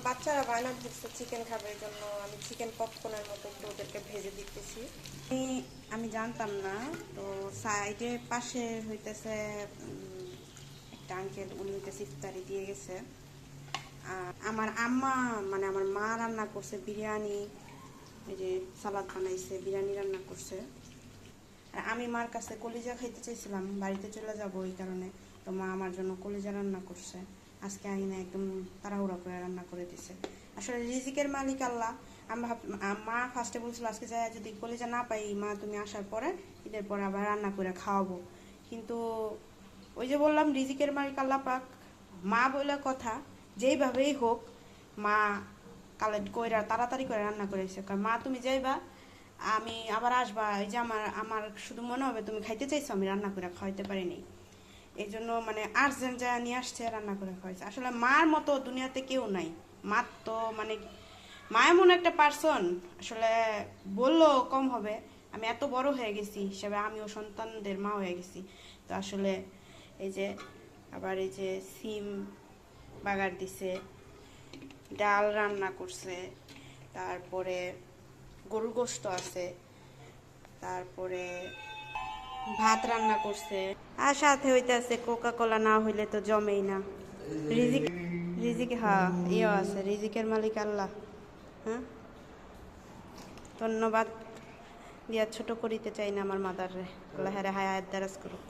বাচ্চারা বায়না ধরছে চিকেন খাবার জন্য আমি চিকেন পপকর্নের মতো একটু ওদেরকে ভেজে দিতেছি। আমি জানতাম না, তো সাইডে পাশে হইতেছে একটা আঙ্কেল, উনি হইতেছে ইফতারি দিয়ে গেছে। আর আমার আম্মা মানে আমার মা রান্না করছে বিরিয়ানি, এই যে সালাদ বানাইছে, বিরিয়ানি রান্না করছে। আর আমি মার কাছে কলিজা খাইতে চাইছিলাম, বাড়িতে চলে যাব ওই কারণে, তো মা আমার জন্য কলিজা রান্না করছে। আজকে আমি না একদম তাড়াহুড়া করে রান্না করে দিছে। আসলে রিজিকের মালিক আল্লাহ। মা ফার্স্টে বলছিল আজকে যায় যদি কলিজা না পাই মা তুমি আসার পরে ঈদের পরে আবার রান্না করে খাওয়াবো, কিন্তু ওই যে বললাম রিজিকের মালিক আল্লাহ পাক। মা বলে কথা, যেইভাবেই হোক মা কালেক্ট কইরা তাড়াতাড়ি করে রান্না করেছে। কারণ মা তুমি যাইবা, আমি আবার আসবা, এই যে আমার আমার শুধু মনে হবে তুমি খাইতে চাইছো, আমি রান্না করে খাওয়াইতে পারিনি, এই জন্য মানে আর্জেন্ট যা নিয়ে আসছে রান্না করে খাওয়াইছে। আসলে মার মতো দুনিয়াতে কেউ নাই। মা তো মানে মা এমন একটা পার্সন, আসলে বললেও কম হবে। আমি এত বড় হয়ে গেছি হিসাবে আমিও সন্তানদের মা হয়ে গেছি। তো আসলে এই যে আবার এই যে সিম বাগার দিছে, ডাল রান্না করছে, তারপরে গরুর গোশত আছে, তারপরে ভাত রান্না করছে, আর সাথে হইতেছে কোকা কোলা, না হইলে তো জমেই না। রিজিক রিজিক হ্যাঁ ইয়েও আছে, রিজিকের মালিক আল্লাহ। হ্যাঁ, ধন্যবাদ দিয়া ছোট করিতে চাই না আমার মাদার রে। আল্লাহ হায়াত দারাজ করুক।